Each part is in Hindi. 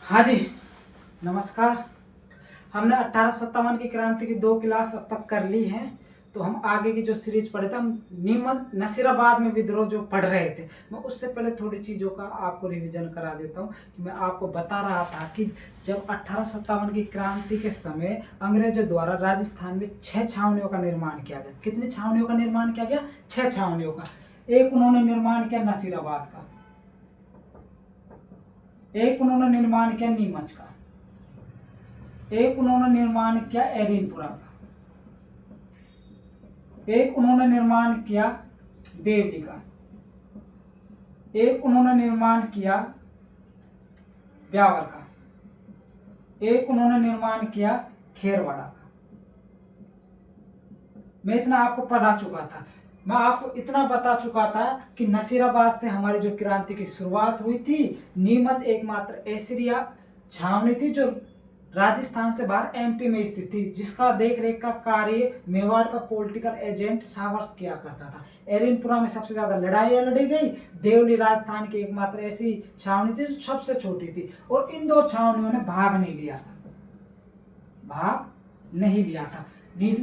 हाँ जी, नमस्कार। हमने 1857 की क्रांति की 2 क्लास अब तक कर ली हैं। तो हम आगे की जो सीरीज पढ़े थे, हम नीमच नसीराबाद में विद्रोह जो पढ़ रहे थे, मैं उससे पहले थोड़ी चीज़ों का आपको रिवीजन करा देता हूँ कि मैं आपको बता रहा था कि जब 1857 की क्रांति के समय अंग्रेजों द्वारा राजस्थान में 6 छावनियों का निर्माण किया गया। कितनी छावनियों का निर्माण किया गया? 6 छावनियों का। एक उन्होंने निर्माण किया नसीराबाद का, एक उन्होंने निर्माण किया नीमच का, एक उन्होंने निर्माण किया एरिनपुरा का, एक उन्होंने निर्माण किया देवली का, एक उन्होंने निर्माण किया ब्यावर का, एक उन्होंने निर्माण किया खेरवाड़ा का। मैं इतना आपको पढ़ा चुका था। मैं आपको इतना बता चुका था कि नसीराबाद से हमारी जो क्रांति की शुरुआत हुई थी। नीमच एकमात्र ऐसी छावनी थी जो राजस्थान से बाहर एमपी में स्थित थी, जिसका देखरेख का कार्य मेवाड़ का पॉलिटिकल एजेंट सावर्स किया करता था। एरिनपुरा में सबसे ज्यादा लड़ाइयां लड़ी गई। देवली राजस्थान की एकमात्र ऐसी छावनी थी जो सबसे छोटी थी, और इन 2 छावनियों ने भाग नहीं लिया था।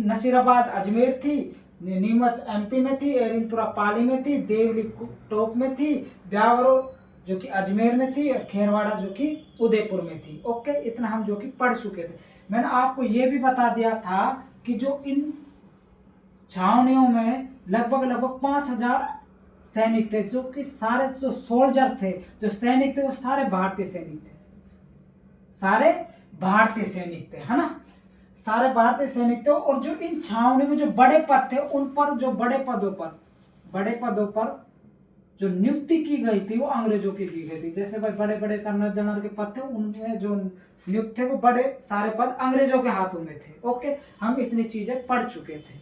नसीराबाद अजमेर थी, नीमच एमपी में थी, एरिनपुरा पाली में थी, देवली टोक में थी, ब्यावरो जो कि अजमेर में थी, और खेरवाड़ा जो कि उदयपुर में थी। ओके, इतना हम जो कि पढ़ चुके थे। मैंने आपको यह भी बता दिया था कि जो इन छावनियों में लगभग 5000 सैनिक थे, जो कि सारे जो सोल्जर थे, जो सैनिक थे, वो सारे भारतीय सैनिक थे। सारे भारतीय सैनिक थे, है ना। सारे भारतीय सैनिक थे। और जो इन छावनी में जो बड़े पद थे, उन पर जो बड़े पदों पर जो नियुक्ति की गई थी वो अंग्रेजों की गई थी। जैसे भाई बड़े बड़े कर्नल जनरल के पद थे, उनमें जो नियुक्त थे वो बड़े सारे पद अंग्रेजों के हाथों में थे। ओके, हम इतनी चीजें पढ़ चुके थे।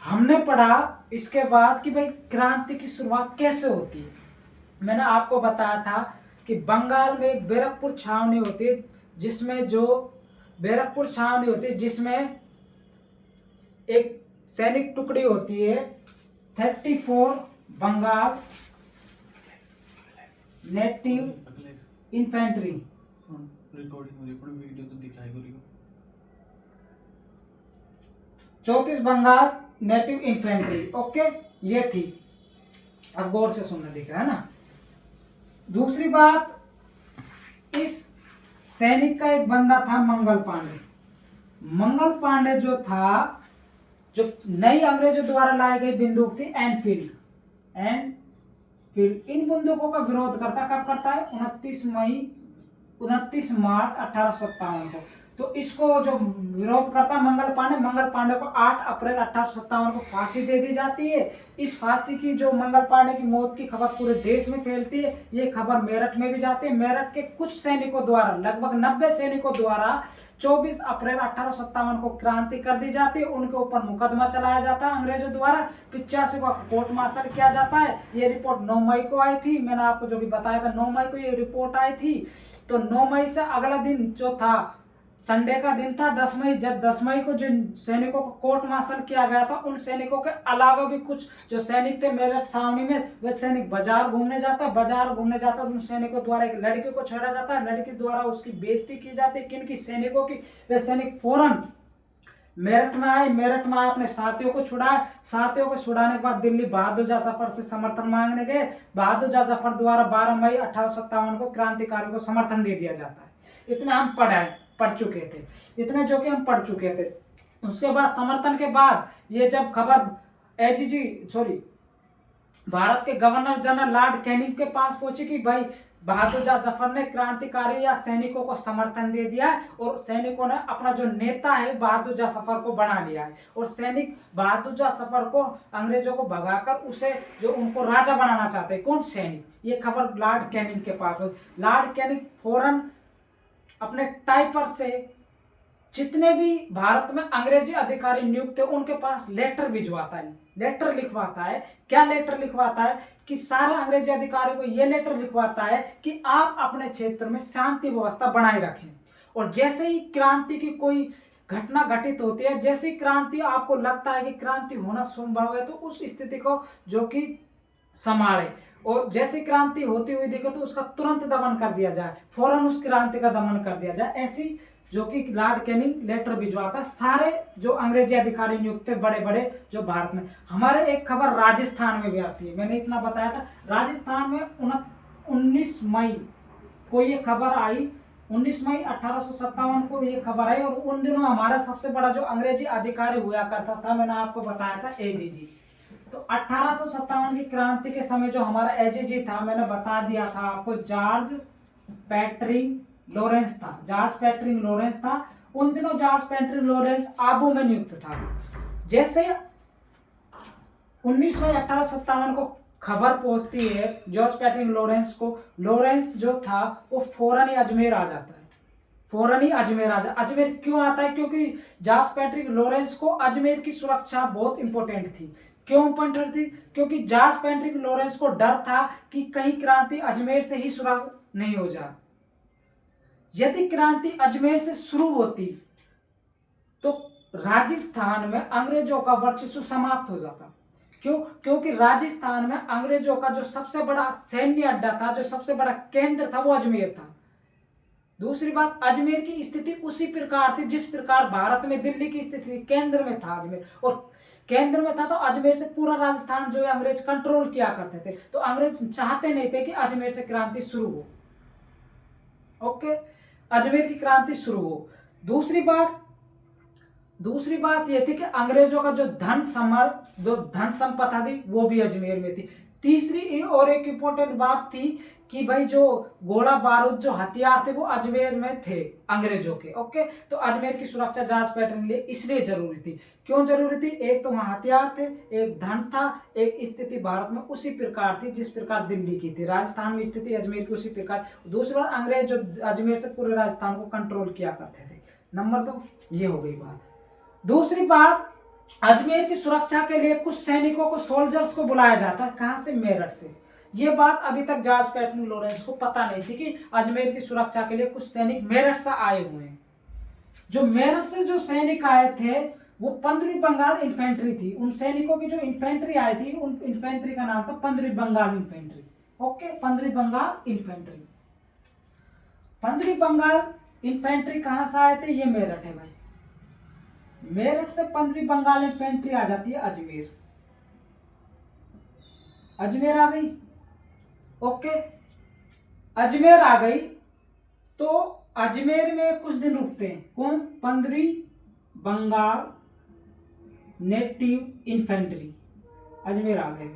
हमने पढ़ा इसके बाद कि भाई क्रांति की शुरुआत कैसे होती है। मैंने आपको बताया था कि बंगाल में एक बैरकपुर छावनी होती है, जिसमें एक सैनिक टुकड़ी होती है 34 बंगाल नेटिव इन्फेंट्री। रिकॉर्डिंग हो रही है, वीडियो तो दिखाई हो रही हो। 34 बंगाल नेटिव इन्फेंट्री। ओके, ये थी। अब गौर से सुनना, दिख रहा है ना। दूसरी बात, इस सैनिक का एक बंदा था मंगल पांडे जो था, जो नई अंग्रेजों द्वारा लाई गई बंदूक थी एनफील्ड। इन बंदूकों का विरोध कब करता है? 29 मार्च 1857 को। तो इसको जो विरोध करता मंगल पांडे को 8 अप्रैल 1857 को फांसी दे दी जाती है। इस फांसी की जो मंगल पांडे की मौत की खबर पूरे देश में फैलती है। ये खबर मेरठ में भी जाती है। मेरठ के कुछ सैनिकों द्वारा, लगभग 90 सैनिकों द्वारा 24 अप्रैल 1857 को क्रांति कर दी जाती है। उनके ऊपर मुकदमा चलाया जाता है अंग्रेजों द्वारा। 85 को कोर्ट मार्शल किया जाता है। ये रिपोर्ट 9 मई को आई थी। मैंने आपको जो भी बताया था, 9 मई को ये रिपोर्ट आई थी। तो 9 मई से अगला दिन जो था, संडे का दिन था 10 मई। जब 10 मई को जिन सैनिकों को कोर्ट मार्शल किया गया था, उन सैनिकों के अलावा भी कुछ जो सैनिक थे मेरठ छावनी में, वे सैनिक बाजार घूमने जाता उन सैनिकों द्वारा एक लड़की को छेड़ा जाता है। लड़की द्वारा उसकी बेइज्जती की जाती है। किन सैनिकों की? वे सैनिक फौरन मेरठ में आए अपने साथियों को छुड़ाए। साथियों को छुड़ाने के बाद दिल्ली बहादुर शाह जफर से समर्थन मांगने गए। बहादुर शाह जफर द्वारा 12 मई 1857 को क्रांतिकारियों को समर्थन दे दिया जाता है। इतना हम पढ़ चुके थे, इतने जो कि हम पढ़ चुके थे। उसके बाद समर्थन के बाद ये जब खबर भारत के गवर्नर जनरल लॉर्ड कैनिंग के पास पहुंची कि भाई बहादुर शाह जफर ने क्रांतिकारी या सैनिकों को समर्थन दे दिया है, और सैनिकों ने अपना जो नेता है बहादुर शाह जफर को बना लिया है, और सैनिक बहादुर शाह जफर को अंग्रेजों को भगाकर उसे जो उनको राजा बनाना चाहते हैं। कौन? सैनिक। ये खबर लॉर्ड कैनिंग के पास पहुंची। लॉर्ड कैनिंग फौरन अपने टाइपर से जितने भी भारत में अंग्रेजी अधिकारी नियुक्त थे उनके पास लेटर लिखवाता है। क्या लेटर लिखवाता है? कि सारे अंग्रेजी अधिकारियों को यह लेटर लिखवाता है कि आप अपने क्षेत्र में शांति व्यवस्था बनाए रखें, और जैसे ही क्रांति की कोई घटना घटित होती है, जैसे ही क्रांति आपको लगता है कि क्रांति होना संभव है, तो उस स्थिति को जो कि संभाले। और जैसी क्रांति होती हुई दिखे तो उसका तुरंत दमन कर दिया जाए, फौरन उस क्रांति का दमन कर दिया जाए। ऐसी जो कि लॉर्ड कैनिंग लेटर भिजवाता सारे जो अंग्रेजी अधिकारी नियुक्त थे बड़े बड़े जो भारत में। हमारे एक खबर राजस्थान में भी आती है, मैंने इतना बताया था। राजस्थान में 19 मई को ये खबर आई, 19 मई 1857 को ये खबर आई। और उन दिनों हमारा सबसे बड़ा जो अंग्रेजी अधिकारी हुआ करता था, मैंने आपको बताया था एजीजी। तो 1857 की क्रांति के समय जो हमारा एजीजी था, मैंने बता दिया था आपको, जॉर्ज पैट्रिक लॉरेंस था। जॉर्ज पैट्रिक लॉरेंस था। उन दिनों जॉर्ज पैट्रिक लॉरेंस आबू में नियुक्त था। जैसे 19 मई 1857 को खबर पहुंचती है जॉर्ज पैट्रिक लॉरेंस को, लॉरेंस जो था वो फौरन ही अजमेर आ जाता है। फौरन ही अजमेर आ जाता। अजमेर क्यों आता है? क्योंकि जॉर्ज पैट्रिक लॉरेंस को अजमेर की सुरक्षा बहुत इंपॉर्टेंट थी। क्यों इंपॉर्टेंट थी? क्योंकि जॉर्ज पैट्रिक लॉरेंस को डर था कि कहीं क्रांति अजमेर से ही शुरू नहीं हो जाए। यदि क्रांति अजमेर से शुरू होती तो राजस्थान में अंग्रेजों का वर्चस्व समाप्त हो जाता। क्यों? क्योंकि राजस्थान में अंग्रेजों का जो सबसे बड़ा सैन्य अड्डा था, जो सबसे बड़ा केंद्र था, वो अजमेर था। दूसरी बात, अजमेर की स्थिति उसी प्रकार थी जिस प्रकार भारत में दिल्ली की स्थिति थी, केंद्र में था अजमेर। और केंद्र में था तो अजमेर से पूरा राजस्थान जो है अंग्रेज कंट्रोल किया करते थे। तो अंग्रेज चाहते नहीं थे कि अजमेर से क्रांति शुरू हो। ओके, अजमेर की क्रांति शुरू हो। दूसरी बात यह थी कि अंग्रेजों का जो धन संपदा थी वो भी अजमेर में थी। तीसरी और एक इंपॉर्टेंट बात थी कि भाई जो गोला बारूद जो हथियार थे वो अजमेर में थे अंग्रेजों के। ओके, तो अजमेर की सुरक्षा जॉर्ज पैट्रिक के लिए इसलिए जरूरी थी। क्यों जरूरी थी? एक तो वहां हथियार थे, एक धन था, एक स्थिति भारत में उसी प्रकार थी जिस प्रकार दिल्ली की थी। राजस्थान में स्थिति अजमेर की उसी प्रकार। दूसरी बात, अंग्रेज जो अजमेर से पूरे राजस्थान को कंट्रोल किया करते थे। नंबर 2 ये हो गई बात। दूसरी बात, अजमेर की सुरक्षा के लिए कुछ सैनिकों को, सोल्जर्स को बुलाया जाता है। कहां से? मेरठ से। ये बात अभी तक जॉर्ज पैट्रिक लॉरेंस को पता नहीं थी कि अजमेर की सुरक्षा के लिए कुछ सैनिक मेरठ से आए हुए हैं। जो मेरठ से जो सैनिक आए थे वो 15वीं बंगाल इन्फेंट्री थी। उन सैनिकों की जो इन्फेंट्री आई थी, उन इन्फेंट्री का नाम था 15वीं बंगाल इन्फेंट्री। ओके, 15वीं बंगाल इन्फेंट्री। 15वीं बंगाल इन्फेंट्री कहां से आए थे? ये मेरठ है भाई। मेरठ से 15वीं बंगाल इन्फेंट्री आ जाती है अजमेर। अजमेर आ गई। ओके, अजमेर आ गई तो अजमेर में कुछ दिन रुकते हैं। कौन? 15वीं बंगाल नेटिव इन्फेंट्री अजमेर आ गए।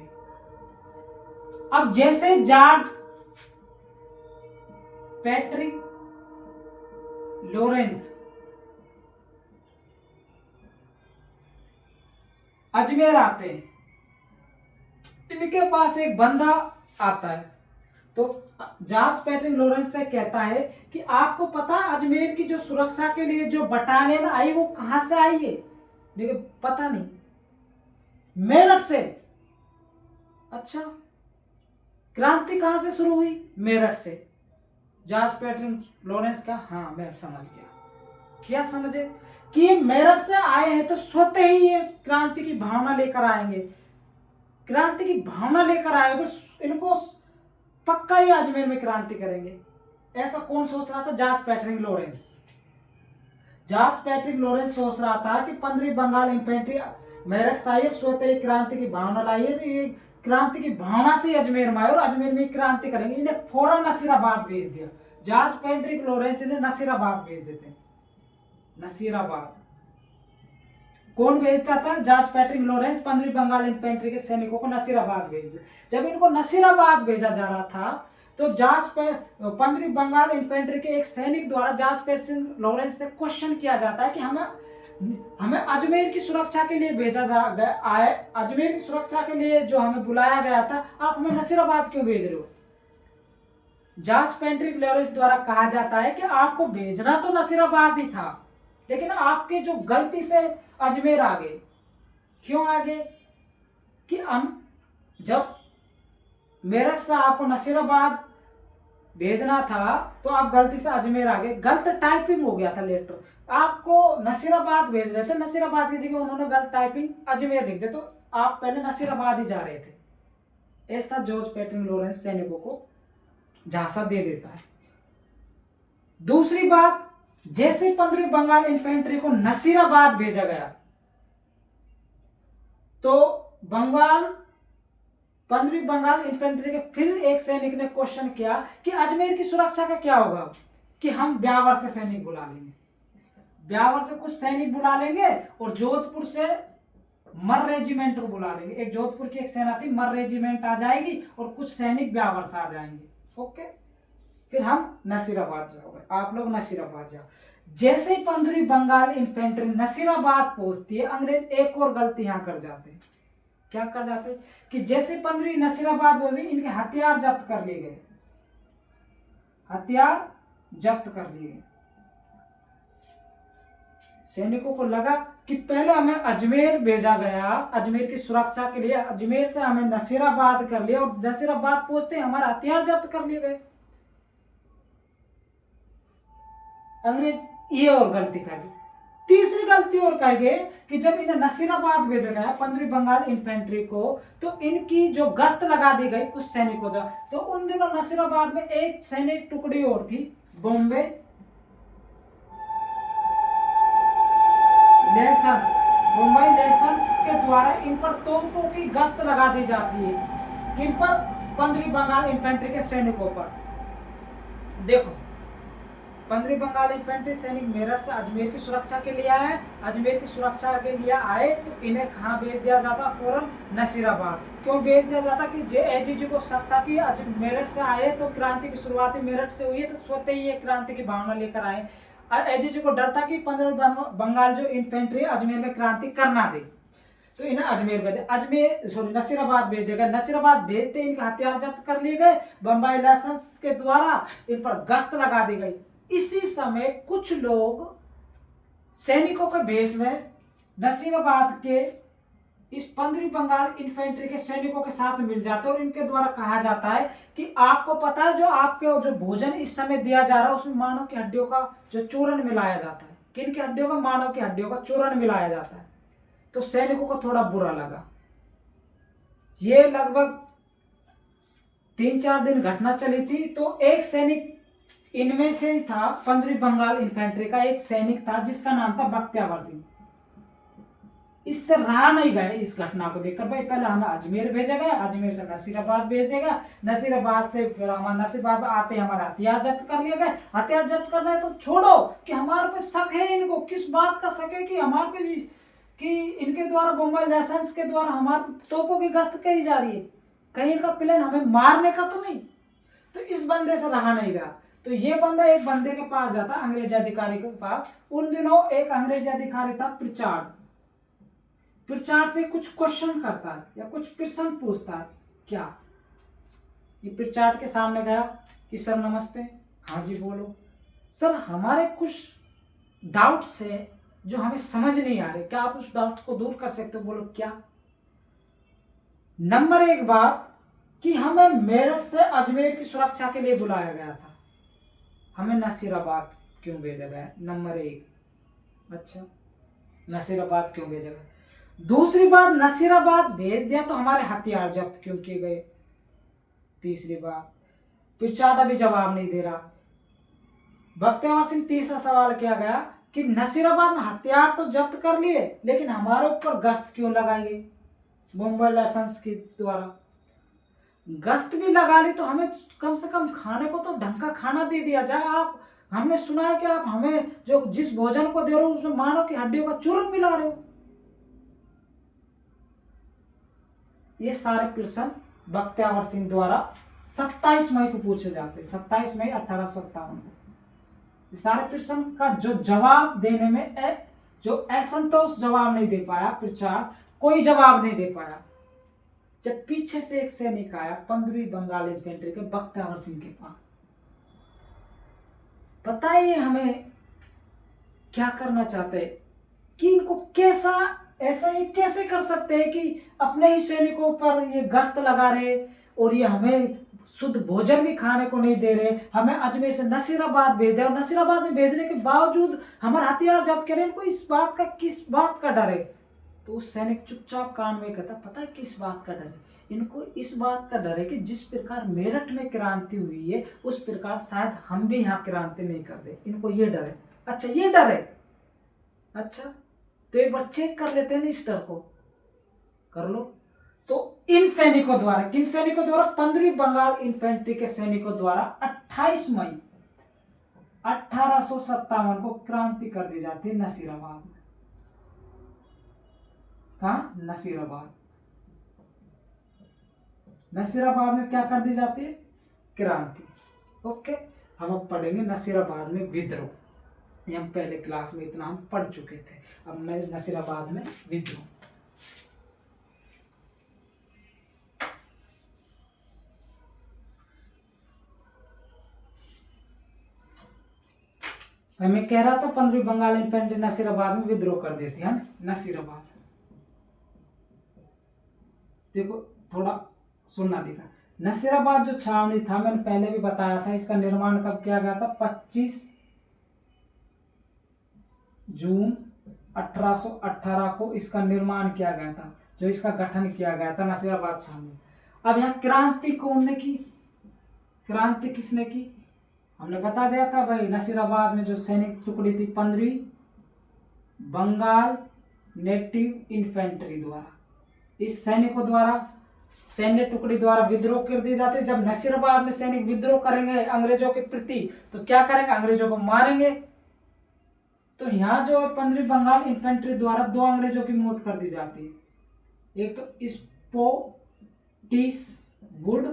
अब जैसे जॉर्ज पैट्रिक लॉरेंस अजमेर आते हैं, इनके पास एक बंदा आता है तो जॉर्ज पैट्रिक लॉरेंस से कहता है कि आपको पता अजमेर की जो सुरक्षा के लिए जो बटालियन आई वो कहां से आई है? लेकिन पता नहीं। मेरठ से। अच्छा, क्रांति कहां से शुरू हुई? मेरठ से। जॉर्ज पैट्रिक लॉरेंस का, हाँ मैं समझ गया। क्या समझे? कि ये मेरठ से आए हैं तो स्वतः ही ये क्रांति की भावना लेकर आएंगे। क्रांति की भावना लेकर आएंगे, इनको पक्का ही अजमेर में क्रांति करेंगे। ऐसा कौन सोच रहा था? George Patrick Lawrence. George Patrick Lawrence सोच रहा था कि 15वीं बंगाल इन्फेंट्री मेरठ से आई, स्वतः ही क्रांति की भावना लाई है, तो ये क्रांति की भावना से अजमेर में आए और अजमेर में क्रांति करेंगे। इन्हें फौरन नसीराबाद भेज दिया। जॉर्ज पैट्रिक लॉरेंस इन्हें नसीराबाद भेज देते हैं। नसीराबाद कौन भेजता था? जॉर्ज पैट्रिक लॉरेंस 15वीं बंगाल इन्फेंट्री के सैनिकों को नसीराबाद भेज दिया। जब इनको नसीराबाद भेजा जा रहा था तो 15वीं बंगाल इन्फेंट्री के एक सैनिक द्वारा जॉर्ज पैट्रिक लॉरेंस से क्वेश्चन किया जाता है कि हमें अजमेर की सुरक्षा के लिए भेजा आए, अजमेर की सुरक्षा के लिए जो हमें बुलाया गया था, आप हमें नसीराबाद क्यों भेज रहे हो? जॉर्ज पैट्रिक लॉरेंस द्वारा कहा जाता है कि आपको भेजना तो नसीराबाद ही था, लेकिन आपके जो गलती से अजमेर आ गए। क्यों आ गए? कि हम जब मेरठ से आपको नसीराबाद भेजना था तो आप गलती से अजमेर आ गए। गलत टाइपिंग हो गया था लेटर, आपको नसीराबाद भेज रहे थे, नसीराबाद की जगह उन्होंने गलत टाइपिंग अजमेर लिख दिया, तो आप पहले नसीराबाद ही जा रहे थे। ऐसा जॉर्ज पैट्रिक लॉरेंस सैनिकों को झांसा दे देता है। दूसरी बात, जैसे 15वीं बंगाल इन्फेंट्री को नसीराबाद भेजा गया तो 15वीं बंगाल इन्फेंट्री के फिर एक सैनिक ने क्वेश्चन किया कि अजमेर की सुरक्षा का क्या होगा, कि हम ब्यावर से सैनिक बुला लेंगे, ब्यावर से कुछ सैनिक बुला लेंगे और जोधपुर से मर रेजिमेंट को बुला लेंगे। एक जोधपुर की एक सेना थी, मर रेजिमेंट आ जाएगी और कुछ सैनिक ब्यावर से आ जाएंगे। ओके, फिर हम नसीराबाद जाओगे, आप लोग नसीराबाद जाओ। जैसे 15वीं बंगाल इन्फेंट्री नसीराबाद पहुंचती है, अंग्रेज एक और गलती यहां कर जाते हैं। क्या कर जाते हैं कि जैसे 15वीं नसीराबाद पहुंचती, इनके हथियार जब्त कर लिए गए, हथियार जब्त कर लिए गए। सैनिकों को लगा कि पहले हमें अजमेर भेजा गया, अजमेर की सुरक्षा के लिए, अजमेर से हमें नसीराबाद कर लिया और नसीराबाद पहुंचते हमारे हथियार जब्त कर लिए गए। अंग्रेज ये और गलती कर दी। तीसरी गलती और कर गए कि जब इन्हें नसीराबाद भेजा गया 15वीं बंगाल इन्फेंट्री को, तो इनकी जो गश्त लगा दी गई कुछ सैनिकों का, तो उन दिनों नसीराबाद में एक सैनिक टुकड़ी और थी, बॉम्बे लेसन्स के द्वारा इन पर तोपों की गश्त लगा दी जाती है। किन पर? 15वीं बंगाल इन्फेंट्री के सैनिकों पर। देखो, 15वीं बंगाल इन्फेंट्री सैनिक मेरठ से अजमेर की सुरक्षा के लिए आए, अजमेर की सुरक्षा के लिए आए तो इन्हें कहाँ भेज दिया जाता? फौरन नसीराबाद। क्यों भेज दिया जाता? कि एजीजी को शक था कि मेरठ से आए तो क्रांति की शुरुआत मेरठ से हुई है, तो स्वतः ही एक क्रांति की भावना लेकर आए। एजीजी को डर था कि 15वीं बंगाल जो इन्फेंट्री अजमेर में क्रांति करना दे, तो इन्हें नसीराबाद भेज देगा। नसीराबाद भेजते इनके हथियार जब्त कर लिए गए, बम्बई लाइसेंस के द्वारा इन पर गश्त लगा दी गई। इसी समय कुछ लोग सैनिकों के भेष में नसीराबाद के इस 15वीं बंगाल इन्फेंट्री के सैनिकों के साथ मिल जाते हैं और इनके द्वारा कहा जाता है कि आपको पता है जो आपके जो भोजन इस समय दिया जा रहा है उसमें मानव की हड्डियों का जो चूर्ण मिलाया जाता है। किन की हड्डियों का? मानव की हड्डियों का चूर्ण मिलाया जाता है। तो सैनिकों को थोड़ा बुरा लगा। ये लगभग 3-4 दिन घटना चली थी। तो एक सैनिक इनमें से था, 15वीं बंगाल इन्फेंट्री का एक सैनिक था जिसका नाम था बख्तियावर सिंह। इससे रहा नहीं गया इस घटना को देखकर, भाई पहले हमें अजमेर भेजा गया, अजमेर से नसीराबाद भेज देगा, नसीराबाद से फिर हमारे नसीराबाद आते हमारे हथियार जब्त कर लिए गए। हथियार जब्त करना है तो छोड़ो कि हमारे पे शक है, इनको किस बात का शक है कि हमारे पे कि इनके द्वारा बम्बई लाइसेंस के द्वारा हमारे तोपों की गश्त की जा रही है, कहीं इनका प्लान हमें मारने का तो नहीं। तो इस बंदे से रहा नहीं गया। तो ये बंदा एक बंदे के पास जाता, अंग्रेज अधिकारी के पास। उन दिनों एक अंग्रेज अधिकारी था प्रिचार्ड से कुछ क्वेश्चन करता है या कुछ प्रश्न पूछता है। क्या? ये प्रिचार्ड के सामने गया कि सर नमस्ते। हाँ जी बोलो। सर हमारे कुछ डाउट्स है जो हमें समझ नहीं आ रहे, क्या आप उस डाउट को दूर कर सकते हो? बोलो क्या? नंबर 1 बात कि हमें मेरठ से अजमेर की सुरक्षा के लिए बुलाया गया था, हमें नसीराबाद क्यों भेजा गया? नंबर 1। अच्छा, नसीराबाद क्यों भेजा गया? दूसरी बात, नसीराबाद भेज दिया तो हमारे हथियार जब्त क्यों किए गए? तीसरी बात, प्रिचार्ड अभी जवाब नहीं दे रहा। बख्तियावर सिंह तीसरा सवाल किया गया कि नसीराबाद में हथियार तो जब्त कर लिए लेकिन हमारे ऊपर गश्त क्यों लगाई गई? बम्बई लाइसेंस के द्वारा गश्त भी लगा ली तो हमें कम से कम खाने को तो ढंग का खाना दे दिया जाए। आप, हमने सुना है कि आप हमें जो जिस भोजन को दे रहे हो उसमें मानव की हड्डियों का चूर्ण मिला रहे हो। ये सारे प्रश्न बख्तियावर सिंह द्वारा 27 मई को पूछे जाते, 27 मई 1857 को। सारे प्रश्न का जो जवाब देने में जो असंतोष जवाब नहीं दे पाया प्रिचार्ड, कोई जवाब नहीं दे पाया। जब पीछे से एक सैनिक आया 15वीं बंगाल इन्फेंट्री के बख्तियावर सिंह के पास, बताइए हमें क्या करना चाहते हैं कि इनको कैसा ऐसा ये कैसे कर सकते हैं कि अपने ही सैनिकों पर ये गश्त लगा रहे और ये हमें शुद्ध भोजन भी खाने को नहीं दे रहे, हमें अजमेर से नसीराबाद भेज दे और नसीराबाद में भेजने के बावजूद हमारे हथियार जब्त करें। इनको इस बात का किस बात का डर है? तो उस सैनिक चुपचाप कान में कहता, पता है किस बात का डर है? इनको इस बात का डर है कि जिस प्रकार मेरठ में क्रांति हुई है उस प्रकार शायद हम भी यहाँ क्रांति नहीं कर दे। इनको ये डर है। अच्छा, ये डर है। अच्छा, तो एक बार चेक कर लेते हैं ना, इस डर को कर लो। तो इन सैनिकों द्वारा, किन सैनिकों द्वारा? 15वीं बंगाल इन्फेंट्री के सैनिकों द्वारा 28 मई 1857 को क्रांति कर दी जाती है नसीराबाद में। कहा? नसीराबाद। नसीराबाद में क्या कर दी जाती है? क्रांति। ओके, हम अब पढ़ेंगे नसीराबाद में विद्रोह। ये हम पहले क्लास में इतना हम पढ़ चुके थे। अब नसीराबाद में विद्रोह। मैं कह रहा था 15वीं बंगाल इन्फेंट्री नसीराबाद में विद्रोह कर देती है ना। नसीराबाद देखो, थोड़ा सुनना दिखा। नसीराबाद जो छावनी था, मैंने पहले भी बताया था, इसका निर्माण कब किया गया था? 25 जून 1818 को इसका निर्माण किया गया था, जो इसका गठन किया गया था नसीराबाद छावनी। अब यहाँ क्रांति कौन ने की? क्रांति किसने की? हमने बता दिया था भाई, नसीराबाद में जो सैनिक टुकड़ी थी 15वीं बंगाल नेटिव इन्फेंट्री द्वारा, इस सैनिकों द्वारा, सैन्य टुकड़ी द्वारा विद्रोह कर दी जाती है। जब नसीराबाद में सैनिक विद्रोह करेंगे अंग्रेजों के प्रति, तो क्या करेंगे? अंग्रेजों को मारेंगे। तो यहाँ जो 15वीं बंगाल इन्फेंट्री द्वारा 2 अंग्रेजों की मौत कर दी जाती है। एक तो स्पोटिस वुड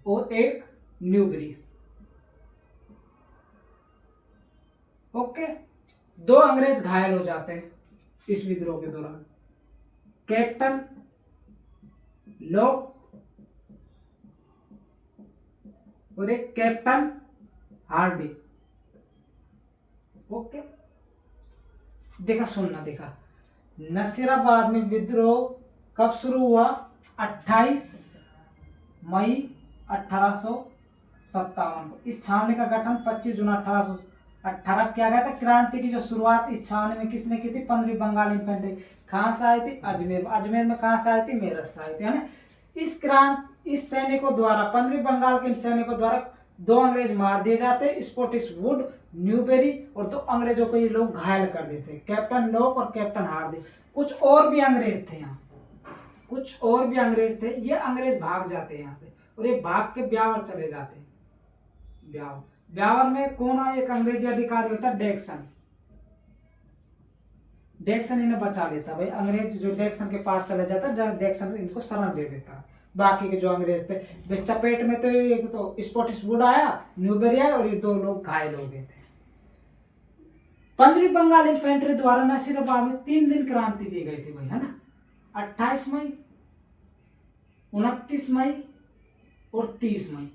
और एक न्यूबरी। ओके, 2 अंग्रेज घायल हो जाते हैं इस विद्रोह के दौरान। कैप्टन लॉक और एक कैप्टन हार्डी। ओके, देखा, सुनना दिखा। नसीराबाद में विद्रोह कब शुरू हुआ? 28 मई 1857 को। इस छावनी का गठन 25 जून 1818 किया गया था। क्रांति की जो शुरुआत इस छावनी में किसने की थी? 15वीं बंगाल इन्फेंट्री। कहाँ से आई थी? अजमेर। अजमेर में कहाँ से आई थी? मेरठ से आई थी, है ना। इस सैनिकों द्वारा, 15वीं बंगाल के सैनिकों द्वारा 2 अंग्रेज मार दिए जाते, स्पोटिस वुड, न्यूबेरी, और 2 अंग्रेजों को ये लोग घायल कर देते, कैप्टन लॉक और कैप्टन हार्डी। कुछ और भी अंग्रेज थे यहाँ, कुछ और भी अंग्रेज थे। ये अंग्रेज भाग जाते हैं यहाँ से, और ये भाग के ब्यावर चले जाते हैं। ब्यावर में कौन है? एक अंग्रेजी अधिकारी होता है डेक्सन। डेक्सन इन्हें बचा लेता भाई। अंग्रेज जो डेक्सन के पास चला जाता है, डेक्सन इनको शरण दे देता। बाकी के जो अंग्रेज थे बस चपेट में, तो एक तो स्पोटिस वुड आया, न्यूबेरी आया, और ये 2 लोग घायल हो गए थे। 15वीं बंगाल इन्फेंट्री द्वारा नसीराबाद में 3 दिन क्रांति की गई थी भाई, है ना। 28 मई, 29 मई और 30 मई।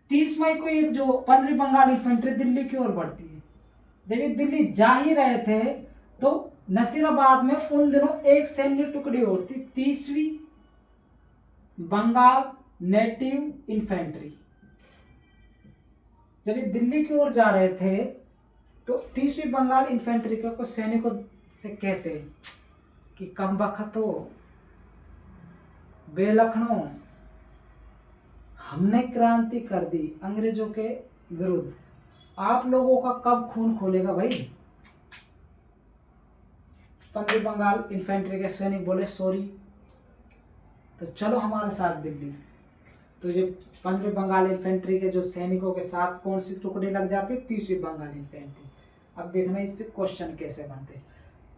30 मई को एक जो 15वीं बंगाल इन्फेंट्री दिल्ली की ओर बढ़ती है। जब ये दिल्ली जा ही रहे थे, तो नसीराबाद में उन दिनों एक सैन्य टुकड़ी और थी, 30वीं बंगाल नेटिव इन्फेंट्री। जब ये दिल्ली की ओर जा रहे थे, तो 30वीं बंगाल इन्फेंट्री के कुछ सैनिकों से कहते हैं कि कम बखत हो, बेलखनऊ, हमने क्रांति कर दी अंग्रेजों के विरुद्ध, आप लोगों का कब खून खोलेगा भाई? 15वीं बंगाल इन्फेंट्री के सैनिक बोले सॉरी, तो चलो हमारे साथ दिल्ली। तो ये 15वीं बंगाल इन्फेंट्री के जो सैनिकों के साथ कौन सी टुकड़ी लग जाती है? 30वीं बंगाल इन्फेंट्री। अब देखना इससे क्वेश्चन कैसे बनते।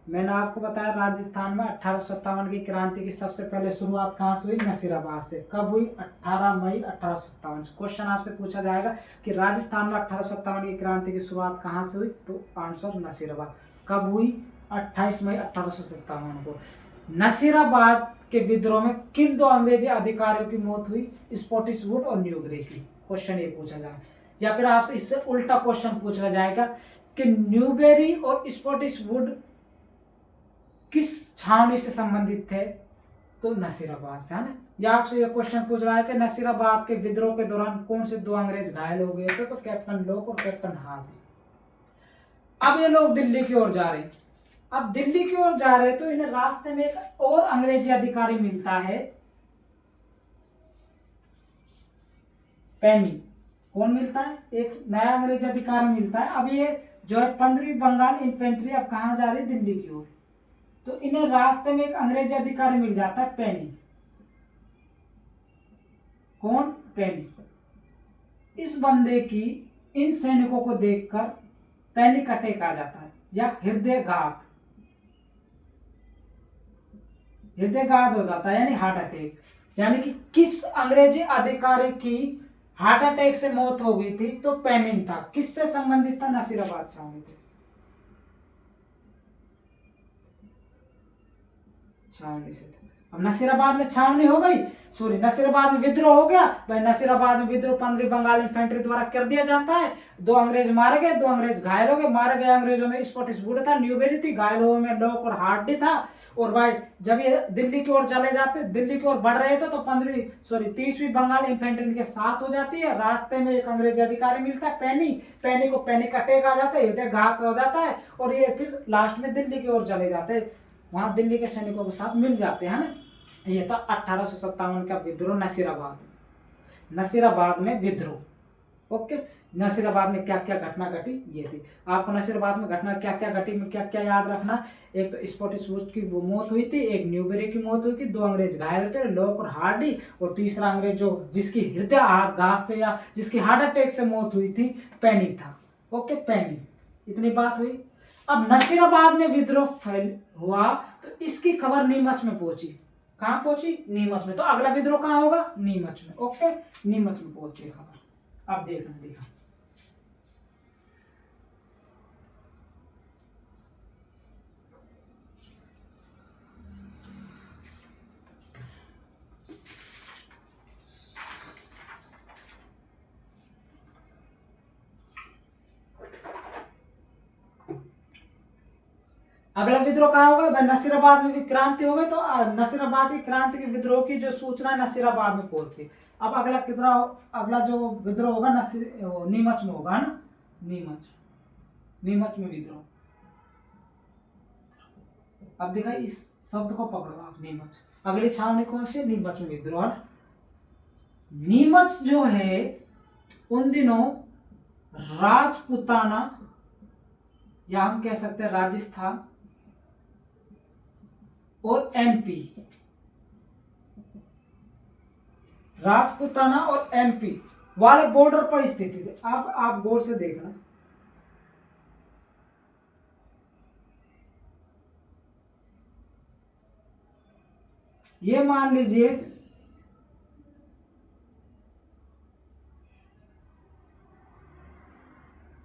मैंने आपको बताया राजस्थान में 1857 की क्रांति की सबसे पहले शुरुआत कहाँ से हुई? नसीराबाद से। कब हुई? 18 मई 1857 से। क्वेश्चन आपसे पूछा जाएगा कि राजस्थान में 1857 की क्रांति की शुरुआत कहाँ से हुई? तो आंसर नसीराबाद। कब हुई? 28 मई 1857 को। नसीराबाद के विद्रोह में किन 2 अंग्रेजी अधिकारियों की मौत हुई? स्पोटिस वुड और न्यूबेरी की। क्वेश्चन ये पूछा जाएगा। या फिर आपसे इससे उल्टा क्वेश्चन पूछा जाएगा कि न्यूबेरी और स्पोटिस वुड किस छावनी से संबंधित थे? तो नसीराबाद से, है ना। या आपसे ये क्वेश्चन पूछ रहा है कि नसीराबाद के विद्रोह के दौरान कौन से 2 अंग्रेज घायल हो गए थे? तो कैप्टन लॉक और कैप्टन हार्डी। अब ये लोग दिल्ली की ओर जा रहे हैं। अब दिल्ली की ओर जा रहे तो इन्हें रास्ते में एक और अंग्रेजी अधिकारी मिलता है, पेनी। कौन मिलता है? एक नया अंग्रेजी अधिकारी मिलता है। अब ये जो है 15वीं बंगाल इन्फेंट्री अब कहाँ जा रही है? दिल्ली की ओर। तो इन्हें रास्ते में एक अंग्रेजी अधिकारी मिल जाता है, पेनी। कौन? पेनी। इस बंदे की इन सैनिकों को देखकर पैनिक अटैक आ जाता है या हृदयघात हो जाता है, यानी हार्ट अटैक। यानी कि किस अंग्रेजी अधिकारी की हार्ट अटैक से मौत हो गई थी? तो पेनिंग था। किससे संबंधित था? नसीराबाद छावनी थे, छावनी से था। अब नसीराबाद में छावनी हो गई, सॉरी नसीराबाद में विद्रोह हो गया भाई। नसीराबाद में विद्रोह 15वीं बंगाल इन्फेंट्री द्वारा कर दिया जाता है। 2 अंग्रेज मारे गए, 2 अंग्रेज घायल हो गए। मारे गए अंग्रेजों में स्पॉटिसवुड था, न्यूबेरी थी, घायल हुए में लॉक और हार्डी था। और भाई जब ये दिल्ली की ओर चले जाते, दिल्ली की ओर बढ़ रहे थे, तो 30वीं बंगाल इन्फेंट्री इनके साथ हो जाती है। रास्ते में एक अंग्रेजी अधिकारी मिलता है, पेनी। पेनी को पैनिक अटैक आ जाता है, हृदयघात हो जाता है, और ये फिर लास्ट में दिल्ली की ओर चले जाते हैं। वहां दिल्ली के सैनिकों के साथ मिल जाते हैं ना। ये था 1857 का विद्रोह, नसीराबाद में विद्रोह। ओके, नसीराबाद में क्या क्या घटना घटी ये थी। आपको नसीराबाद में घटना क्या क्या घटी में क्या क्या याद रखना। एक तो स्पॉटिसवुड की वो मौत हुई थी, एक न्यूबेरी की मौत हुई थी, 2 अंग्रेज घायल थे, लॉक और हार्डी, और तीसरा अंग्रेज जो जिसकी हृदयाघात से या जिसकी हार्ट अटैक से मौत हुई थी, पेनी था। ओके, पेनी। इतनी बात हुई। अब नसीराबाद में विद्रोह फैल हुआ तो इसकी खबर नीमच में पहुंची। कहां पहुंची? नीमच में। तो अगला विद्रोह कहां होगा? नीमच में। ओके, नीमच में पहुंचती है खबर। अब देखा अगला विद्रोह कहाँ होगा भाई? नसीराबाद में भी क्रांति हो गई, तो नसीराबाद की क्रांति के विद्रोह की जो सूचना नसीराबाद में पहुंचती। अब अगला जो विद्रोह होगा नीमच में होगा, है ना। नीमच में विद्रोह। अब देखा, इस शब्द को पकड़ो आप, नीमच। अगली छावनी कौन सी? नीमच में विद्रोह। नीमच जो है उन दिनों राजपुताना, या हम कह सकते हैं राजस्थान और एमपी, राजपुताना और एमपी वाले बॉर्डर पर स्थित थे। अब आप गौर से देखना, ये मान लीजिए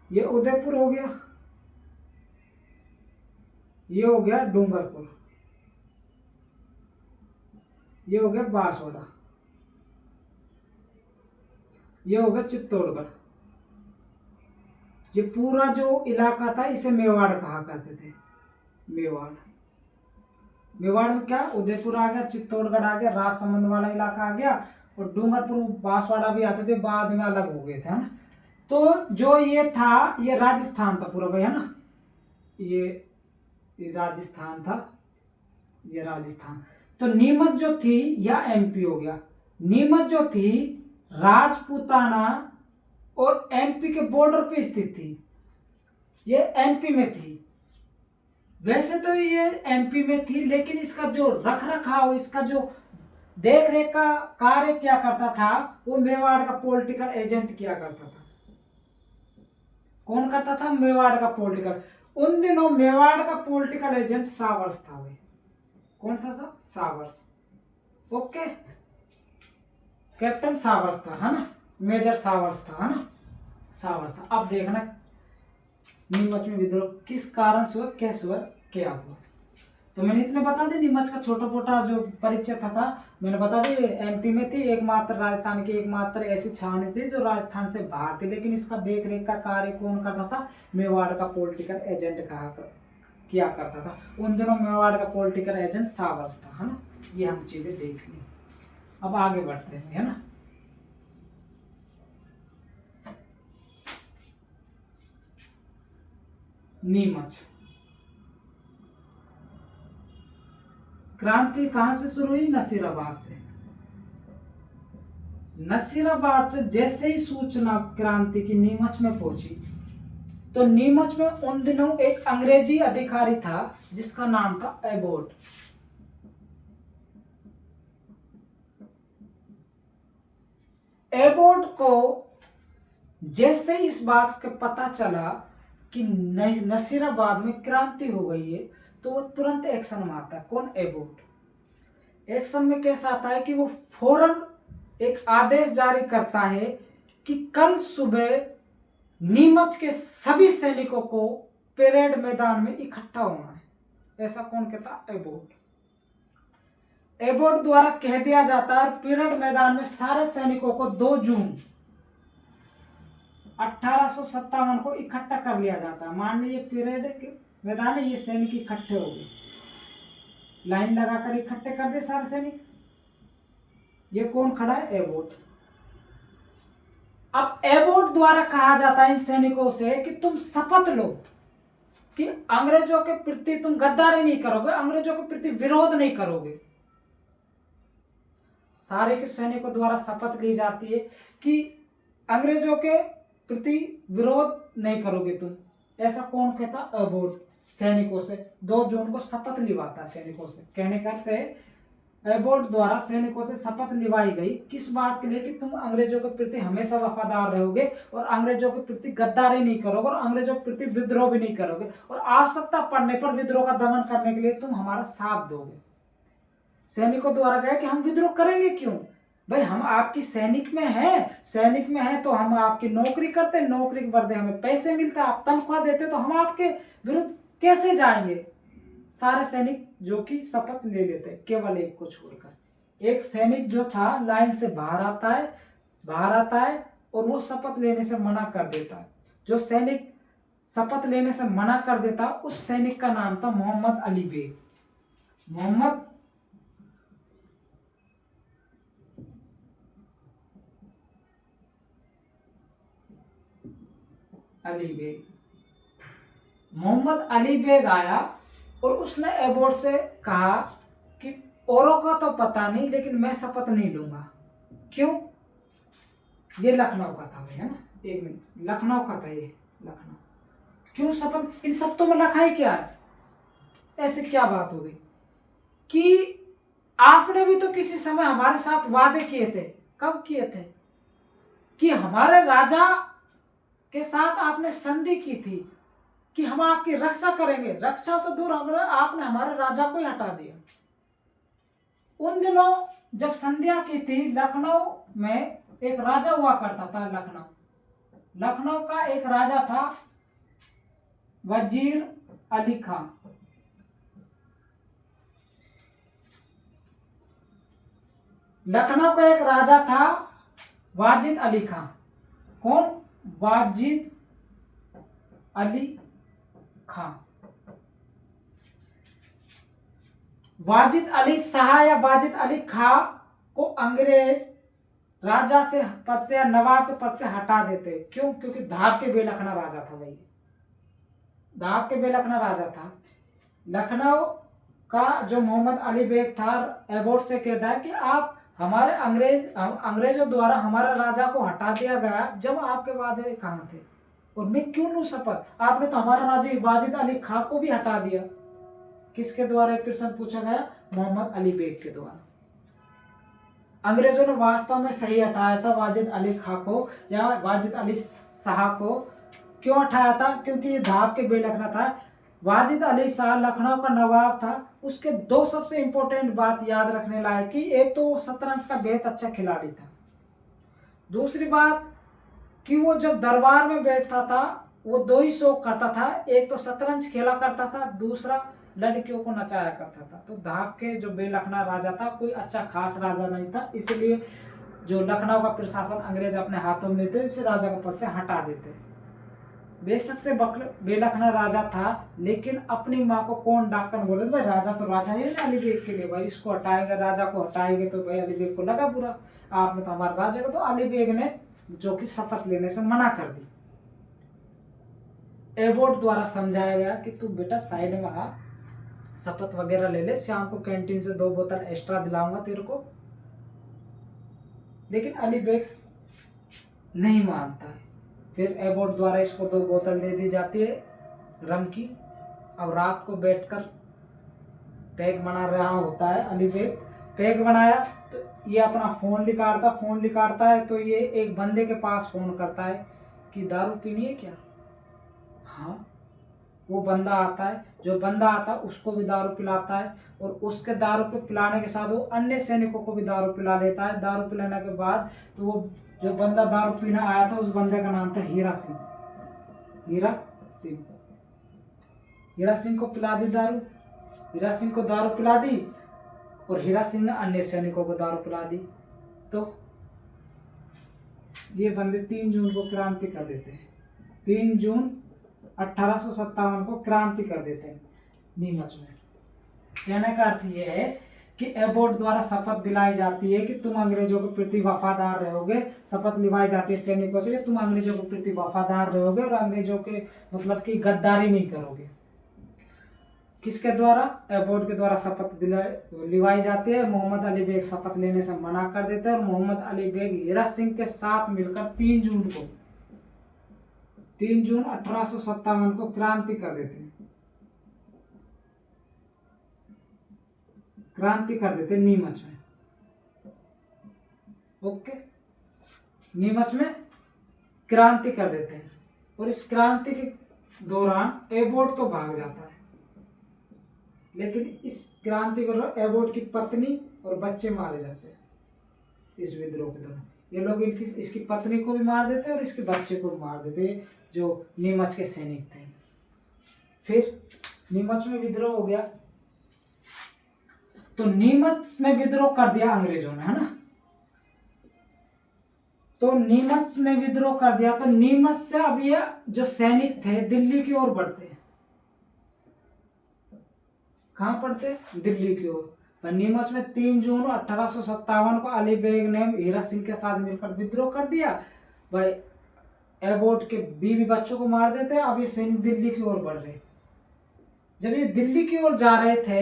ये उदयपुर हो गया, ये हो गया डूंगरपुर, ये हो गया बांसवाड़ा, ये हो गया चित्तौड़गढ़। ये पूरा जो इलाका था इसे मेवाड़ कहा करते थे। मेवाड़ में क्या? उदयपुर आ गया, चित्तौड़गढ़ आ गया, राजसमंद वाला इलाका आ गया, और डूंगरपुर बांसवाड़ा भी आते थे, बाद में अलग हो गए थे, है ना। तो जो ये था, ये राजस्थान था पूरा भाई, है ना। ये राजस्थान था, ये राजस्थान। तो नीमच जो थी, या एमपी हो गया। नीमच जो थी राजपुताना और एमपी के बॉर्डर पे स्थित थी, ये एमपी में थी। वैसे तो ये एमपी में थी, लेकिन इसका जो रख रखाव, इसका जो देख रेख का कार्य क्या करता था, वो मेवाड़ का पॉलिटिकल एजेंट किया करता था। कौन करता था? मेवाड़ का पॉलिटिकल। उन दिनों मेवाड़ का पॉलिटिकल एजेंट सावर्स था भाई। कौन था? सावर्स। ओके, कैप्टन सावर्स था, है ना। मेजर सावर्स था, है ना। सावर्स था। अब देखना नीमच में विद्रोह किस कारण से हुआ, कैसे हुआ, क्या हुआ। तो मैंने इतने बता दी। नीमच का छोटा मोटा जो परिचय था मैंने बता दी। एमपी में थी, एकमात्र राजस्थान की एकमात्र ऐसी छावनी थी जो राजस्थान से बाहर थी, लेकिन इसका देख रेख का कार्य कौन करता था? मेवाड़ का पॉलिटिकल एजेंट किया करता था। उन दिनों मेवाड़ का पॉलिटिकल एजेंट सावर्स था, है ना। ये हम चीजें देख ली। अब आगे बढ़ते हैं, है ना। नीमच क्रांति कहां से शुरू हुई? नसीराबाद से। नसीराबाद से जैसे ही सूचना क्रांति की नीमच में पहुंची, तो नीमच में उन दिनों एक अंग्रेजी अधिकारी था जिसका नाम था एबोट। एबोट को जैसे इस बात का पता चला कि नसीराबाद में क्रांति हो गई है, तो वो तुरंत एक्शन में आता है। कौन? एबोट। एक्शन में कैसा आता है कि वो फौरन एक आदेश जारी करता है कि कल सुबह नीमच के सभी सैनिकों को परेड मैदान में इकट्ठा होना है। ऐसा कौन कहता? एबोट। एबोट द्वारा कह दिया जाता है, परेड मैदान में सारे सैनिकों को 2 जून 1857 को इकट्ठा कर लिया जाता है। मान लीजिए परेड के मैदान में ये सैनिक इकट्ठे हो गए, लाइन लगाकर इकट्ठे कर दे सारे सैनिक। ये कौन खड़ा है? एबोट। अब एबोट द्वारा कहा जाता है इन सैनिकों से कि तुम शपथ लो कि अंग्रेजों के प्रति तुम गद्दारी नहीं करोगे, अंग्रेजों के प्रति विरोध नहीं करोगे। सारे के सैनिकों द्वारा शपथ ली जाती है कि अंग्रेजों के प्रति विरोध नहीं करोगे तुम। ऐसा कौन कहता? एबोट सैनिकों से 2 जून को शपथ लिवाता है सैनिकों से। कहने का अर्थ है एबोट द्वारा सैनिकों से शपथ लिवाई गई, किस बात के लिए? कि तुम अंग्रेजों के प्रति हमेशा वफादार रहोगे और अंग्रेजों के प्रति गद्दारी नहीं करोगे और अंग्रेजों के प्रति विद्रोह भी नहीं करोगे, और आवश्यकता पड़ने पर विद्रोह का दमन करने के लिए तुम हमारा साथ दोगे। सैनिकों द्वारा कहा कि हम विद्रोह करेंगे क्यों भाई, हम आपकी सैनिक में हैं तो हम आपकी नौकरी करते, नौकरी के बदले हमें पैसे मिलता, आप तनख्वाह देते, तो हम आपके विरुद्ध कैसे जाएंगे? सारे सैनिक जो कि शपथ ले लेते, केवल एक को छोड़कर। एक सैनिक जो था लाइन से बाहर आता है और वो शपथ लेने से मना कर देता है। जो सैनिक शपथ लेने से मना कर देता, उस सैनिक का नाम था मोहम्मद अली बेग। मोहम्मद अली बेग। मोहम्मद अली बेग आया और उसने एबोट से कहा कि औरों का तो पता नहीं, लेकिन मैं शपथ नहीं लूंगा। क्यों? ये लखनऊ का था भाई, है ना? 1 मिनट, लखनऊ का था ये, लखनऊ। क्यों शपथ? इन शब्दों में लिखा है क्या है? ऐसे क्या बात हो गई कि आपने भी तो किसी समय हमारे साथ वादे किए थे। कब किए थे? कि हमारे राजा के साथ आपने संधि की थी कि हम आपकी रक्षा करेंगे। रक्षा से दूर आपने हमारे राजा को ही हटा दिया। उन दिनों जब संधियां की थी, लखनऊ में एक राजा हुआ करता था। लखनऊ का एक राजा था वजीर अली खान। लखनऊ का एक राजा था वाजिद अली खान। कौन? वाजिद अली खान। वाजिद अली शाह या वाजिद अली खां को अंग्रेज राजा से पद से या नवाब के पद से हटा देते। क्यों? क्योंकि धाब के बेलखना राजा था भाई, धाब के बेलखना राजा था। लखनऊ का जो मोहम्मद अली बेग था, एबोट से कहता है कि आप हमारे अंग्रेजों द्वारा हमारे राजा को हटा दिया गया, जब आपके वादे कहाँ थे और मैं क्यों लूं शपथ? आपने तो हमारा राजा वाजिद अली खां को भी हटा दिया। किसके द्वारा? प्रश्न पूछा गया, मोहम्मद अली बेग के द्वारा। अंग्रेजों ने वास्तव में सही हटाया था वाजिद अली खां को या वाजिद अली शाह को। क्यों हटाया था? क्योंकि ये धाब के बेलखना था। वाजिद अली शाह लखनऊ का नवाब था। उसके 2 सबसे इंपॉर्टेंट बात याद रखने लायक कि एक तो वो शतरंज का बेहद अच्छा खिलाड़ी था, दूसरी बात कि वो जब दरबार में बैठता था वो 2 ही शौक करता था, एक तो शतरंज खेला करता था, दूसरा लड़कियों को नचाया करता था। तो धाब के जो बेलखना राजा था कोई अच्छा खास राजा नहीं था, इसलिए जो लखनऊ का प्रशासन अंग्रेज अपने हाथों में लेते, इसे राजा के पद से हटा देते। बेशक से बेलखना राजा था, लेकिन अपनी माँ को कौन डाककर बोले भाई राजा तो राजा ही है अली बेग के लिए, भाई इसको हटाएंगे, राजा को हटाएंगे तो भाई अली बेग को लगा बुरा, आपने तो हमारे राजा को। तो अली बेग ने जो कि शपथ लेने से मना कर दी। एबोट द्वारा समझाया गया कि तू बेटा साइड में आ, शपथ वगैरह ले ले, शाम को कैंटीन से 2 बोतल एक्स्ट्रा दिलाऊंगा तेरे को। लेकिन अली बेग नहीं मानता है। फिर एबोट द्वारा इसको 2 बोतल दे दी जाती है रम की। अब रात को बैठकर पैक बना रहा होता है अली बेग। पैक बनाया तो ये अपना फ़ोन निकालता है तो ये एक बंदे के पास फ़ोन करता है कि दारू पीनी है क्या। हाँ, वो बंदा आता है, जो बंदा आता है उसको भी दारू पिलाता है और उसके दारू पे पिलाने के साथ वो अन्य सैनिकों को भी दारू पिला देता है। दारू पिलाने के बाद तो वो जो बंदा दारू पीने आया था उस बंदे का नाम था हीरा सिंह। हीरा सिंह को पिला दी दारू। हीरा सिंह को दारू पिला दी और हीरा सिंह ने अन्य सैनिकों को दारू पिला दी। तो ये बंदे 3 जून को क्रांति कर देते हैं। 3 जून 1857 को क्रांति कर देते हैं नीमच में। कहने का अर्थ ये है कि एबोट द्वारा शपथ दिलाई जाती है कि तुम अंग्रेजों के प्रति वफादार रहोगे। शपथ लिवाई जाती है सैनिकों से कि तुम अंग्रेजों के प्रति वफादार रहोगे और अंग्रेजों के मतलब कि गद्दारी नहीं करोगे। किसके द्वारा? एबोट के द्वारा शपथ लिवाई जाती है। मोहम्मद अली बेग शपथ लेने से मना कर देते हैं और मोहम्मद अली बेग हीरा सिंह के साथ मिलकर 3 जून 1857 को क्रांति कर देते हैं। क्रांति कर देते नीमच में। ओके, नीमच में क्रांति कर देते हैं और इस क्रांति के दौरान एबोट तो भाग जाता है, लेकिन इस क्रांति के दौरान एबोट की पत्नी और बच्चे मारे जाते हैं इस विद्रोह के दौरान। ये लोग इसकी पत्नी को भी मार देते हैं और इसके बच्चे को भी मार देते हैं जो नीमच के सैनिक थे। फिर नीमच में विद्रोह हो गया तो नीमच में विद्रोह कर दिया अंग्रेजों ने, है ना। तो नीमच में विद्रोह कर दिया तो नीमच से अब ये जो सैनिक थे दिल्ली की ओर बढ़ते। कहां पढ़ते? दिल्ली की ओर। नीमच में 3 जून 1857 को अली बेग ने हीरा सिंह के साथ मिलकर विद्रोह कर दिया। भाई एबोट के बीवी बच्चों को मार देते। अब ये सैनिक दिल्ली की ओर बढ़ रहे। जब ये दिल्ली की ओर जा रहे थे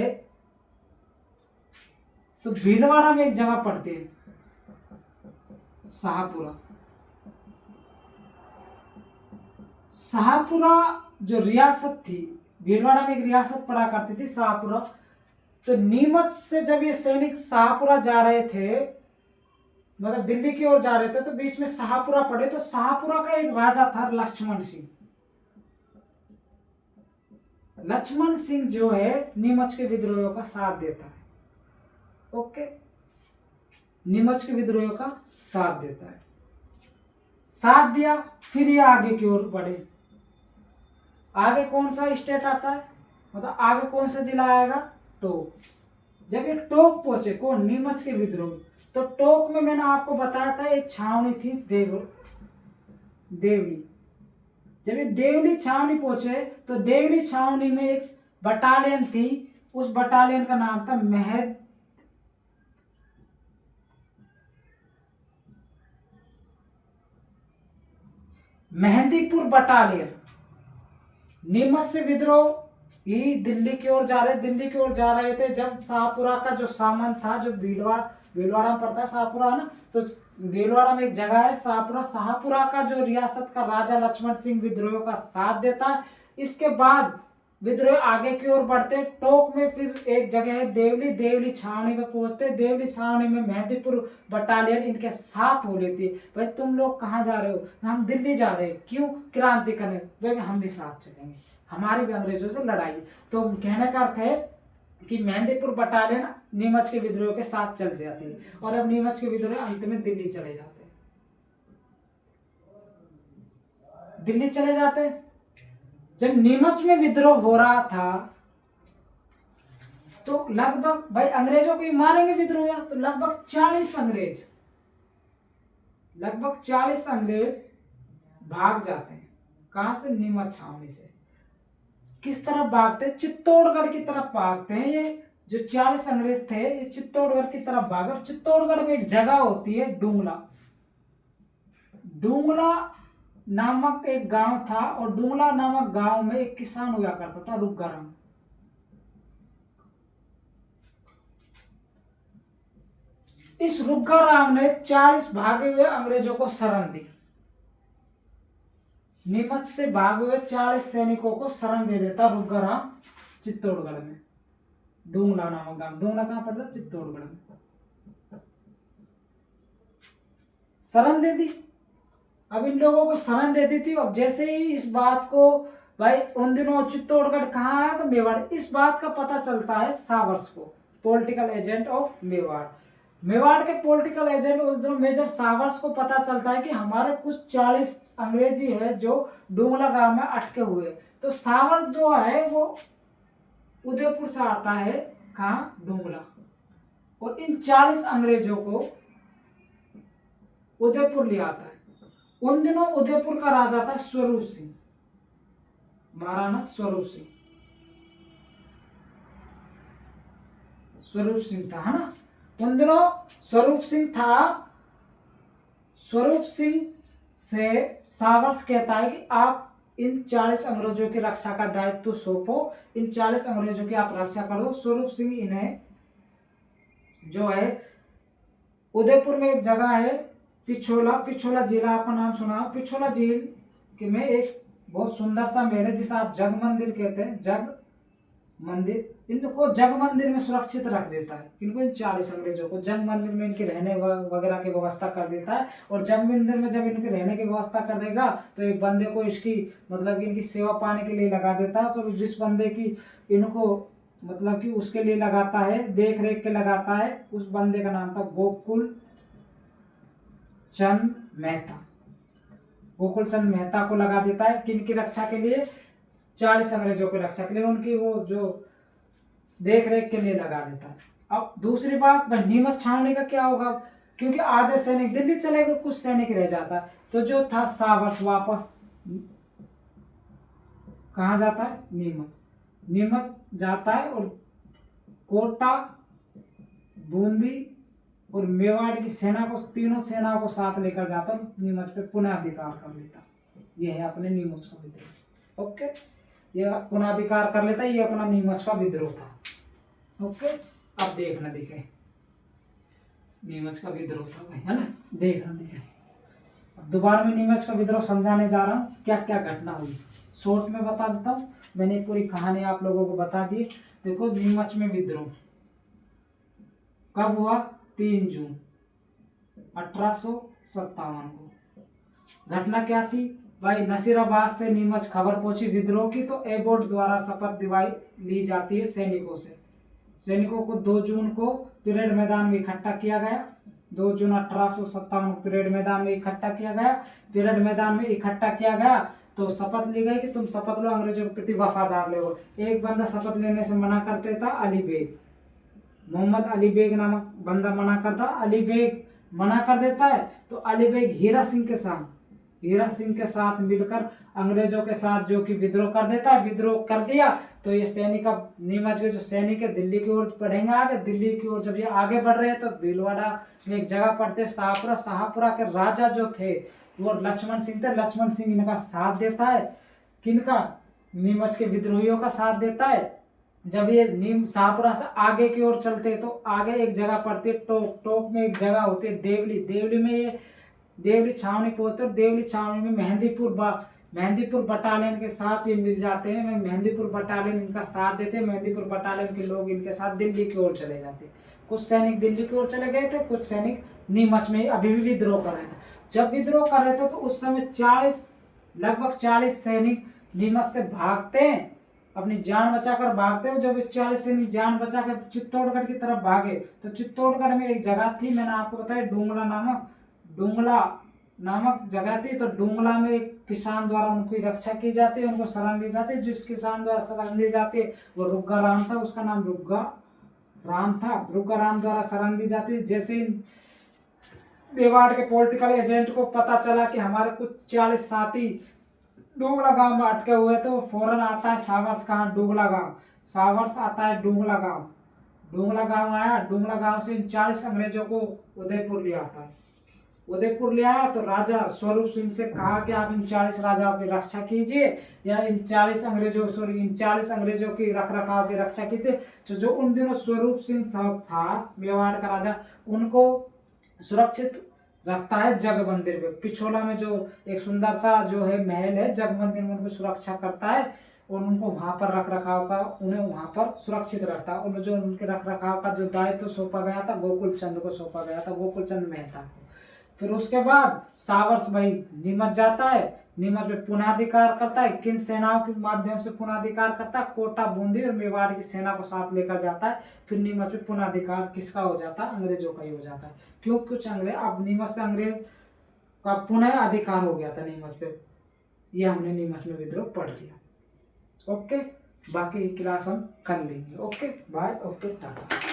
तो भीलवाड़ा में एक जगह पड़ती है शाहपुरा जो रियासत थी। भीलवाड़ा में एक रियासत पड़ा करती थी शाहपुरा। तो नीमच से जब ये सैनिक शाहपुरा जा रहे थे, मतलब दिल्ली की ओर जा रहे थे, तो बीच में शाहपुरा पड़े। तो शाहपुरा का एक राजा था लक्ष्मण सिंह। लक्ष्मण सिंह जो है नीमच के विद्रोहियों का साथ देता है। ओके, नीमच के विद्रोहियों का साथ देता है। साथ दिया, फिर ये आगे की ओर बढ़े। आगे कौन सा स्टेट आता है, मतलब आगे कौन सा जिला आएगा? टोक। जब ये टोक पहुंचे, कौन? नीमच के विद्रोह। तो टोक में मैंने आपको बताया था एक छावनी थी देवली। जब ये देवली छावनी पहुंचे तो देवली छावनी में एक बटालियन थी। उस बटालियन का नाम था मेहंदीपुर बटालियन। नीमच से विद्रोह ही दिल्ली की ओर जा रहे थे। जब शाहपुरा का जो सामंत था, जो भीलवाड़ा में पड़ता है शाहपुरा, है ना, तो भीलवाड़ा में एक जगह है शाहपुरा का जो रियासत का राजा लक्ष्मण सिंह विद्रोहियों का साथ देता है। इसके बाद विद्रोह आगे की ओर बढ़ते। टोक में फिर एक जगह है देवली छावनी में पहुंचते। देवली छावनी में मेहंदीपुर बटालियन इनके साथ हो लेती है। भाई तुम लोग कहाँ जा रहे हो? हम दिल्ली जा रहे हैं। क्यों? क्रांति करने। भाई हम भी साथ चलेंगे, हमारी भी अंग्रेजों से लड़ाई। तो कहने का अर्थ है कि मेहंदीपुर बटालियन नीमच के विद्रोह के साथ चल जाती है और अब नीमच के विद्रोह अंत में दिल्ली चले जाते। जब नीमच में विद्रोह हो रहा था तो लगभग, भाई अंग्रेजों को ही मारेंगे विद्रोह, तो लगभग 40 अंग्रेज भाग जाते हैं। कहां से? नीमच छावनी से। किस तरफ भागते? चित्तौड़गढ़ की तरफ भागते हैं। ये जो 40 अंग्रेज थे ये चित्तौड़गढ़ की तरफ भागे। चित्तौड़गढ़ में एक जगह होती है डूंगला नामक एक गांव था और डूंगला नामक गांव में एक किसान हुआ करता था रुग्गाराम। इस रुग्गा राम ने 40 भागे हुए अंग्रेजों को शरण दी। नीमच से भागे हुए 40 सैनिकों को शरण दे देता रुग्गा राम चित्तौड़गढ़ में। डूंगला नामक गांव, डूंगला कहां पड़ता? चित्तौड़गढ़ में। शरण दे दी। अब इन लोगों को शरण दे दी थी। अब जैसे ही इस बात को, भाई उन दिनों चित्तौड़गढ़ कहाँ है? तो मेवाड़। इस बात का पता चलता है सावर्स को, political agent of Mewar. Mewar के पॉलिटिकल एजेंट उस दिन मेजर सावर्स को पता चलता है कि हमारे कुछ 40 अंग्रेजी है जो डूंगला गांव में अटके हुए। तो सावर्स जो है वो उदयपुर से आता है, कहाँ? डूंगला। और इन 40 अंग्रेजों को उदयपुर ले आता है। उन दिनों उदयपुर का राजा था स्वरूप सिंह, महाराणा स्वरूप सिंह। स्वरूप सिंह था, है ना? उन दिनों स्वरूप सिंह था। स्वरूप सिंह से सावर्स कहता है कि आप इन 40 अंग्रेजों की रक्षा का दायित्व सौंपो, इन 40 अंग्रेजों की आप रक्षा कर दो। स्वरूप सिंह इन्हें जो है उदयपुर में एक जगह है पिछोला, पिछोला झील, आपका नाम सुना? पिछोला झील में एक बहुत सुंदर सा महल है जिसे आप जग मंदिर कहते हैं, जग मंदिर। इनको जग मंदिर में सुरक्षित रख देता है। इनको इन 40 अंग्रेजों को जग मंदिर में इनके रहने वगैरह की व्यवस्था कर देता है। और जग मंदिर में जब इनके रहने की व्यवस्था कर देगा तो एक बंदे को इसकी मतलब कि इनकी सेवा पाने के लिए लगा देता है। तो जिस बंदे की इनको मतलब कि उसके लिए लगाता है, देख रेख के लगाता है, उस बंदे का नाम था गोकुल चंद मेहता। गोकुल चंद मेहता को लगा देता है किनकी रक्षा के लिए? 40 अंग्रेजों की रक्षा के लिए, उनकी वो जो देख रेख के लिए लगा देता है। अब दूसरी बात, नीमच छावनी का क्या होगा? क्योंकि आधे सैनिक दिल्ली चले गए, कुछ सैनिक रह जाता है। तो जो था सावर्स वापस कहाँ जाता है? नीमच। नीमच जाता है और कोटा, बूंदी और मेवाड़ की सेना को, तीनों सेनाओं को साथ लेकर जाता है, नीमच पे पुनः अधिकार कर लेता। ये है अपने नीमच का विद्रोह। ओके, ये पुनः अधिकार कर लेता है, ये अपना नीमच का विद्रोह था। ओके, अब देखना दिखे नीमच का विद्रोह था भाई, है ना? देखना दिखे। अब दोबारा मैं नीमच का विद्रोह समझाने जा रहा हूँ, क्या क्या घटना हुई शॉर्ट में बता देता हूँ। मैंने पूरी कहानी आप लोगों को बता दी। देखो, नीमच में विद्रोह कब हुआ? 3 जून 1857 को। घटना क्या थी भाई? नसीराबाद से नीमच खबर पहुंची विद्रोह की, तो एबोर्ड द्वारा शपथ दिवाई ली जाती है सैनिकों से। सैनिकों को 2 जून को परेड मैदान में इकट्ठा किया गया। 2 जून 1857 को परेड मैदान में इकट्ठा किया गया। परेड मैदान में इकट्ठा किया गया तो शपथ ली गई कि तुम शपथ लो, अंग्रेजों के प्रति वफादार रहो। एक बंदा शपथ लेने से मना करते था, अली बेग, मोहम्मद अली बेग नामक बंदा मना करता। अली बेग मना कर देता है तो अली बेग हीरा सिंह के साथ मिलकर अंग्रेजों के साथ जो कि विद्रोह कर देता है। विद्रोह कर दिया तो ये सैनिक, अब नीमच के जो सैनिक है दिल्ली की ओर बढ़ेंगे आगे। दिल्ली की ओर जब ये आगे बढ़ रहे हैं तो भीलवाड़ा में एक जगह पड़ते शाहपुरा। शाहपुरा के राजा जो थे वो लक्ष्मण सिंह थे। लक्ष्मण सिंह इनका साथ देता है। किनका? नीमच के विद्रोहियों का साथ देता है। जब ये शाहपुरा से आगे की ओर चलते तो आगे एक जगह पड़ती है टोक। टोक में एक जगह होती है देवली। देवली में ये देवली छावनी पहुंचते और देवली छावनी में मेहंदीपुर बटालियन के साथ ये मिल जाते हैं। मेहंदीपुर बटालियन इनका साथ देते हैं। मेहंदीपुर बटालियन के लोग इनके साथ दिल्ली की ओर चले जाते। कुछ सैनिक दिल्ली की ओर चले गए थे, कुछ सैनिक नीमच में अभी भी विद्रोह कर रहे थे। जब विद्रोह कर रहे थे तो उस समय लगभग 40 सैनिक नीमच से भागते हैं, अपनी जान बचाकर भागते हैं। जब 40 सैनिक जान बचाकर चित्तौड़गढ़ की तरफ भागे तो चित्तौड़गढ़ में एक जगह थी, मैंने आपको बताया डूंगला नामक जगह थी। तो डूंगला में एक किसान द्वारा उनकी रक्षा की जाती है, उनको शरण दी जाती है। जिस किसान द्वारा शरण दी जाती है वो रुग्गा राम था, उसका नाम रुग्गा राम था। रुग्गा राम द्वारा शरण दी जाती है। जैसे मेवाड़ के पॉलिटिकल एजेंट को पता चला कि हमारे कुछ 40 साथी डूंगला गांव में अटके हुए, तो वो फौरन आता है सावर्स। कहाँ? डूंगला गांव। सावर्स आता है डूंगला गांव। डूंगला गांव आया। डूंगला गांव से इन 40 अंग्रेजों को उदयपुर ले आता है। उदयपुर ले आया तो राजा स्वरूप सिंह से कहा कि आप इन 40 राजाओं की रक्षा कीजिए, या इन 40 अंग्रेजों की रखरखाव की रक्षा कीजिए। तो जो उन दिनों स्वरूप सिंह था मेवाड़ का राजा, उनको सुरक्षित रखता है जग मंदिर में। पिछोला में जो एक सुंदर सा जो है महल है, जग मंदिर में उनको सुरक्षा करता है और उनको वहां पर रख रखाव का, उन्हें वहां पर सुरक्षित रखता है। और जो उनके रख रखाव का जो दायित्व सौंपा गया था गोकुल चंद को सौंपा गया था, गोकुल चंद मेहता को। फिर उसके बाद सावर्स भाई नीमच जाता है, नीमच में पुनःअधिकार करता है, किन सेनाओं के माध्यम से पुनःअधिकार करता है, कोटा, बूंदी और मेवाड़ की सेना को साथ लेकर जाता है। फिर नीमच में पुनःअधिकार किसका हो जाता है, अंग्रेजों का ही हो जाता है। क्यों, कुछ अंग्रेज, अब नीमच से अंग्रेज का पुनः अधिकार हो गया था नीमच पे। ये हमने नीमच में विद्रोह पढ़ लिया। ओके, बाकी की क्लास हम कर लेंगे। Okay bye, okay Tata.